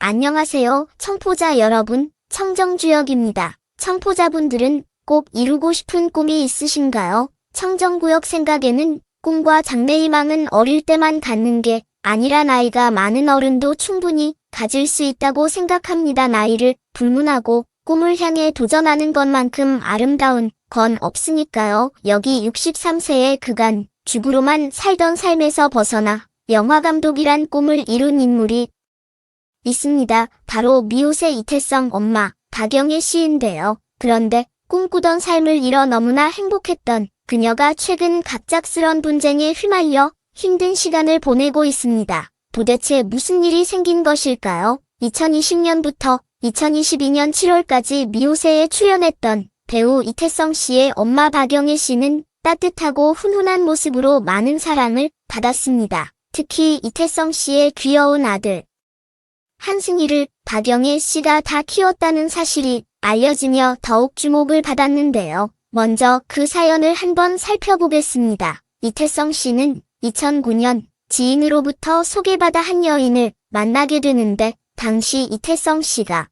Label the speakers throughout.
Speaker 1: 안녕하세요, 청포자 여러분. 청정주역입니다. 청포자분들은 꼭 이루고 싶은 꿈이 있으신가요? 청정구역 생각에는 꿈과 장래희망은 어릴 때만 갖는 게 아니라 나이가 많은 어른도 충분히 가질 수 있다고 생각합니다. 나이를 불문하고 꿈을 향해 도전하는 것만큼 아름다운 건 없으니까요. 여기 63세의 그간 주부로만 살던 삶에서 벗어나 영화감독이란 꿈을 이룬 인물이 있습니다. 바로 미우새 이태성 엄마 박영애 씨인데요. 그런데 꿈꾸던 삶을 잃어 너무나 행복했던 그녀가 최근 갑작스런 분쟁에 휘말려 힘든 시간을 보내고 있습니다. 도대체 무슨 일이 생긴 것일까요? 2020년부터 2022년 7월까지 미우새에 출연했던 배우 이태성 씨의 엄마 박영애 씨는 따뜻하고 훈훈한 모습으로 많은 사랑을 받았습니다. 특히 이태성 씨의 귀여운 아들 한승희를 박영애 씨가 다 키웠다는 사실이 알려지며 더욱 주목을 받았는데요. 먼저 그 사연을 한번 살펴보겠습니다. 이태성 씨는 2009년 지인으로부터 소개받아 한 여인을 만나게 되는데 당시 이태성 씨가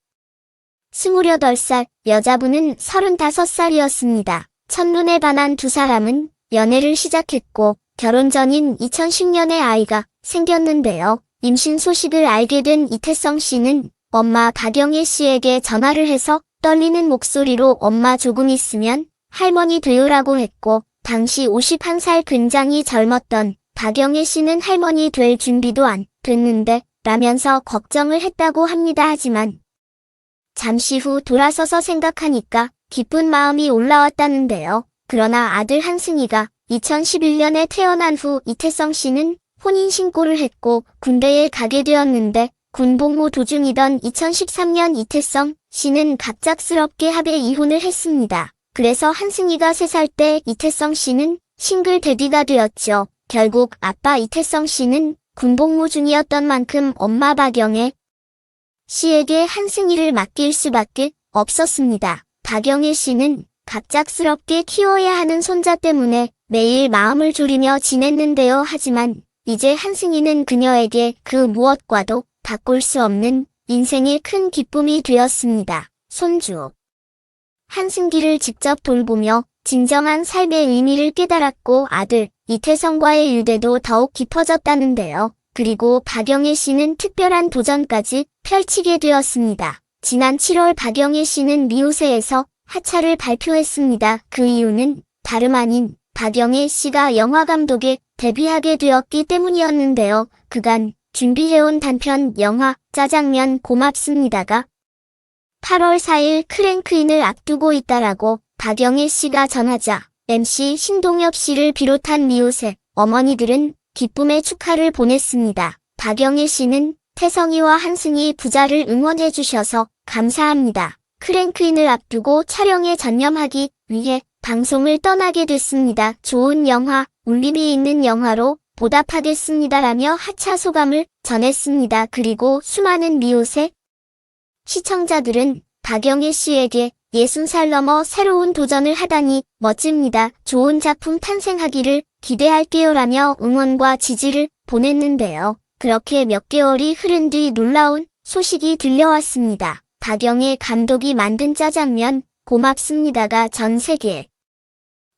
Speaker 1: 28살, 여자분은 35살이었습니다. 첫눈에 반한 두 사람은 연애를 시작했고 결혼 전인 2010년에 아이가 생겼는데요. 임신 소식을 알게 된 이태성 씨는 엄마 박영애 씨에게 전화를 해서 떨리는 목소리로 엄마 조금 있으면 할머니 되요라고 했고 당시 51살 굉장히 젊었던 박영애 씨는 할머니 될 준비도 안 됐는데 라면서 걱정을 했다고 합니다. 하지만 잠시 후 돌아서서 생각하니까 기쁜 마음이 올라왔다는데요. 그러나 아들 한승희가 2011년에 태어난 후 이태성 씨는 혼인신고를 했고 군대에 가게 되었는데 군복무 도중이던 2013년 이태성 씨는 갑작스럽게 합의 이혼을 했습니다. 그래서 한승희가 3살 때 이태성 씨는 싱글 데디가 되었죠. 결국 아빠 이태성 씨는 군복무 중이었던 만큼 엄마 박영애 씨에게 한승희를 맡길 수밖에 없었습니다. 박영애 씨는 갑작스럽게 키워야 하는 손자 때문에 매일 마음을 졸이며 지냈는데요. 하지만 이제 한승희는 그녀에게 그 무엇과도 바꿀 수 없는 인생의 큰 기쁨이 되었습니다. 손주 한승기를 직접 돌보며 진정한 삶의 의미를 깨달았고 아들 이태성과의 유대도 더욱 깊어졌다는데요. 그리고 박영애 씨는 특별한 도전까지 펼치게 되었습니다. 지난 7월 박영애 씨는 미우새에서 하차를 발표했습니다. 그 이유는 다름 아닌 박영애 씨가 영화감독에 데뷔하게 되었기 때문이었는데요. 그간 준비해온 단편 영화 짜장면 고맙습니다가 8월 4일 크랭크인을 앞두고 있다라고 박영애 씨가 전하자 MC 신동엽 씨를 비롯한 미우새 어머니들은 기쁨의 축하를 보냈습니다. 박영애 씨는 태성이와 한승희 부자를 응원해 주셔서 감사합니다. 크랭크인을 앞두고 촬영에 전념하기 위해 방송을 떠나게 됐습니다. 좋은 영화, 울림이 있는 영화로 보답하겠습니다라며 하차 소감을 전했습니다. 그리고 수많은 미우새 시청자들은 박영애 씨에게 60살 넘어 새로운 도전을 하다니 멋집니다. 좋은 작품 탄생하기를 기대할게요라며 응원과 지지를 보냈는데요. 그렇게 몇 개월이 흐른 뒤 놀라운 소식이 들려왔습니다. 박영애 감독이 만든 짜장면 고맙습니다가 전 세계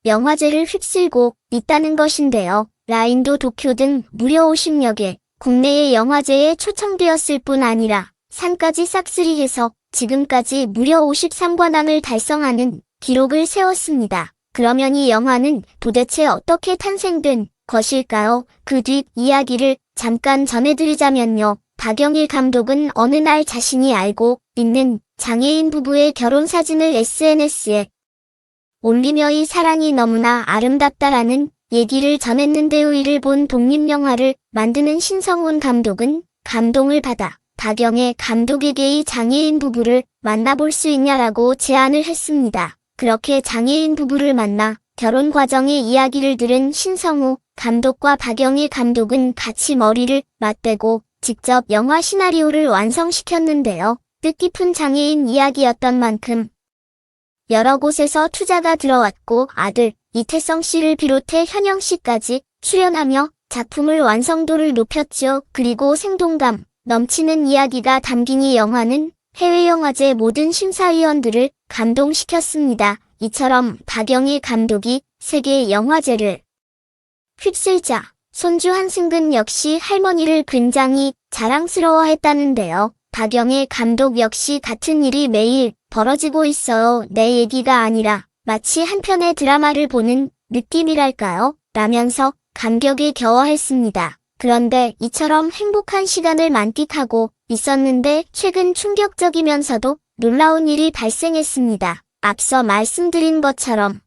Speaker 1: 영화제를 휩쓸고 있다는 것인데요. 라인도 도쿄 등 무려 50여 개 국내의 영화제에 초청되었을 뿐 아니라 상까지 싹쓸이해서 지금까지 무려 53관왕을 달성하는 기록을 세웠습니다. 그러면 이 영화는 도대체 어떻게 탄생된 것일까요? 그 뒷 이야기를 잠깐 전해드리자면요. 박영일 감독은 어느 날 자신이 알고 있는 장애인 부부의 결혼 사진을 SNS에 올리며 이 사랑이 너무나 아름답다라는 얘기를 전했는데요. 이를 본 독립영화를 만드는 신성훈 감독은 감동을 받아 박영애 감독에게 이 장애인 부부를 만나볼 수 있냐라고 제안을 했습니다. 그렇게 장애인 부부를 만나 결혼 과정의 이야기를 들은 신성우 감독과 박영애 감독은 같이 머리를 맞대고 직접 영화 시나리오를 완성시켰는데요. 뜻깊은 장애인 이야기였던 만큼 여러 곳에서 투자가 들어왔고 아들 이태성 씨를 비롯해 현영 씨까지 출연하며 작품을 완성도를 높였죠. 그리고 생동감 넘치는 이야기가 담긴 이 영화는 해외영화제 모든 심사위원들을 감동시켰습니다. 이처럼 박영희 감독이 세계 영화제를 휩쓸자 손주 한승근 역시 할머니를 굉장히 자랑스러워했다는데요. 박영희 감독 역시 같은 일이 매일 벌어지고 있어요. 내 얘기가 아니라 마치 한 편의 드라마를 보는 느낌이랄까요? 라면서 감격에 겨워했습니다. 그런데 이처럼 행복한 시간을 만끽하고 있었는데 최근 충격적이면서도 놀라운 일이 발생했습니다. 앞서 말씀드린 것처럼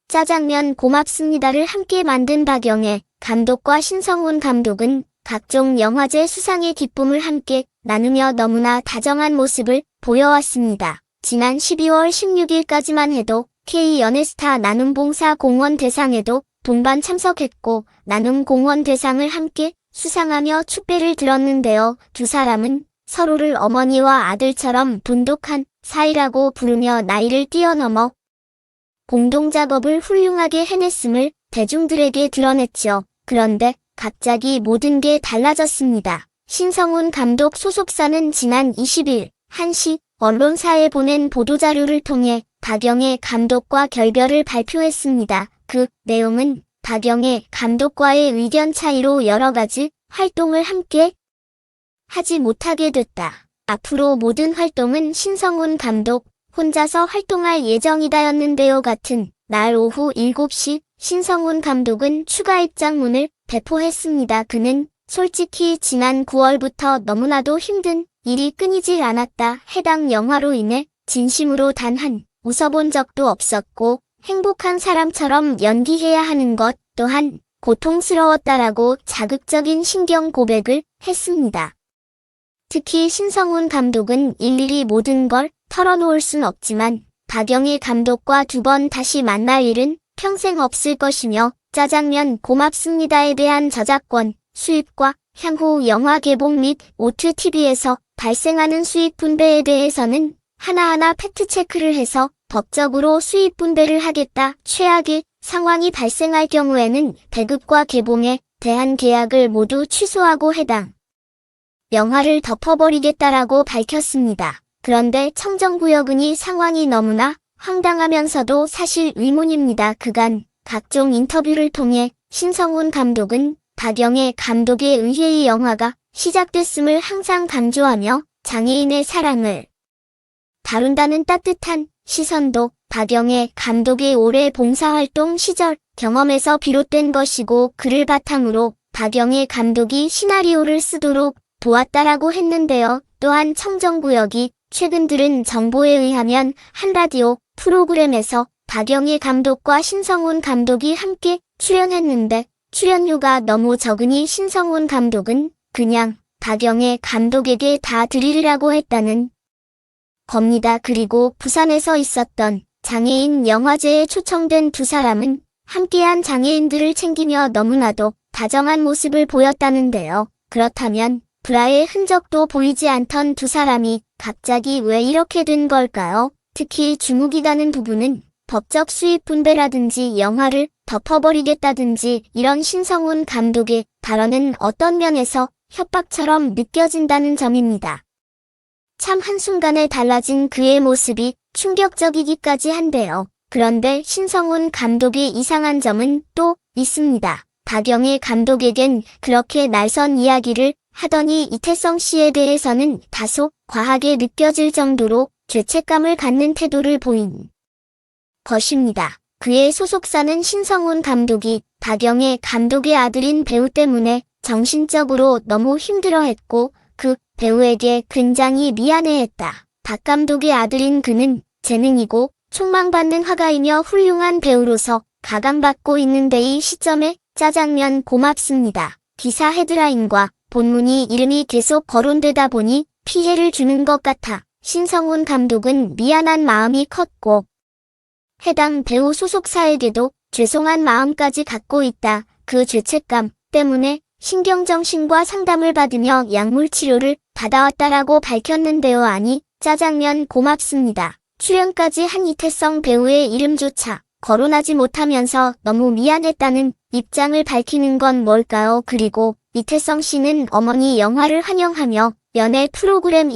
Speaker 1: 짜장면 고맙습니다를 함께 만든 박영애 감독과 신성훈 감독은 각종 영화제 수상의 기쁨을 함께 나누며 너무나 다정한 모습을 보여왔습니다. 지난 12월 16일까지만 해도 K연예스타 나눔봉사 공헌 대상에도 동반 참석했고 나눔 공헌 대상을 함께 수상하며 축배를 들었는데요. 두 사람은 서로를 어머니와 아들처럼 돈독한 사이라고 부르며 나이를 뛰어넘어 공동작업을 훌륭하게 해냈음을 대중들에게 드러냈죠. 그런데 갑자기 모든 게 달라졌습니다. 신성훈 감독 소속사는 지난 20일 1시 언론사에 보낸 보도자료를 통해 박영애 감독과 결별을 발표했습니다. 그 내용은 박영애 감독과의 의견 차이로 여러 가지 활동을 함께 하지 못하게 됐다. 앞으로 모든 활동은 신성훈 감독 혼자서 활동할 예정이다였는데요. 같은 날 오후 7시 신성훈 감독은 추가 입장문을 배포했습니다. 그는 솔직히 지난 9월부터 너무나도 힘든 일이 끊이질 않았다. 해당 영화로 인해 진심으로 단 한 웃어본 적도 없었고 행복한 사람처럼 연기해야 하는 것 또한 고통스러웠다라고 자극적인 신경 고백을 했습니다. 특히 신성훈 감독은 일일이 모든 걸 털어놓을 순 없지만 박영희 감독과 두 번 다시 만날 일은 평생 없을 것이며 짜장면 고맙습니다에 대한 저작권 수입과 향후 영화 개봉 및 OTTV에서 발생하는 수익 분배에 대해서는 하나하나 팩트체크를 해서 법적으로 수익 분배를 하겠다. 최악의 상황이 발생할 경우에는 배급과 개봉에 대한 계약을 모두 취소하고 해당 영화를 덮어버리겠다라고 밝혔습니다. 그런데 청정구역은 이 상황이 너무나 황당하면서도 사실 의문입니다. 그간 각종 인터뷰를 통해 신성훈 감독은 박영애 감독에 의해 이 영화가 시작됐음을 항상 강조하며 장애인의 사랑을 다룬다는 따뜻한 시선도 박영애 감독의 오래 봉사활동 시절 경험에서 비롯된 것이고 그를 바탕으로 박영애 감독이 시나리오를 쓰도록 도왔다라고 했는데요. 또한 청정구역이 최근 들은 정보에 의하면 한 라디오 프로그램에서 박영애 감독과 신성훈 감독이 함께 출연했는데 출연료가 너무 적으니 신성훈 감독은 그냥 박영애 감독에게 다 드리라고 했다는 겁니다. 그리고 부산에서 있었던 장애인 영화제에 초청된 두 사람은 함께한 장애인들을 챙기며 너무나도 다정한 모습을 보였다는데요. 그렇다면 불화의 흔적도 보이지 않던 두 사람이 갑자기 왜 이렇게 된 걸까요? 특히 주목이 가는 부분은 법적 수입 분배라든지 영화를 덮어버리겠다든지 이런 신성훈 감독의 발언은 어떤 면에서 협박처럼 느껴진다는 점입니다. 참 한순간에 달라진 그의 모습이 충격적이기까지 한데요. 그런데 신성훈 감독의 이상한 점은 또 있습니다. 박영애 감독에겐 그렇게 날선 이야기를 하더니 이태성 씨에 대해서는 다소 과하게 느껴질 정도로 죄책감을 갖는 태도를 보인 것입니다. 그의 소속사는 신성훈 감독이 박영애 감독의 아들인 배우 때문에 정신적으로 너무 힘들어했고 그 배우에게 굉장히 미안해했다. 박 감독의 아들인 그는 재능이고 촉망받는 화가이며 훌륭한 배우로서 각광받고 있는데 이 시점에 짜장면 고맙습니다. 기사 헤드라인과 본문이 이름이 계속 거론되다 보니 피해를 주는 것 같아 신성훈 감독은 미안한 마음이 컸고 해당 배우 소속사에게도 죄송한 마음까지 갖고 있다. 그 죄책감 때문에 신경정신과 상담을 받으며 약물치료를 받아왔다라고 밝혔는데요. 아니, 짜장면 고맙습니다. 출연까지 한 이태성 배우의 이름조차 거론하지 못하면서 너무 미안했다는 입장을 밝히는 건 뭘까요? 그리고 이태성 씨는 어머니 영화를 환영하며 연애 프로그램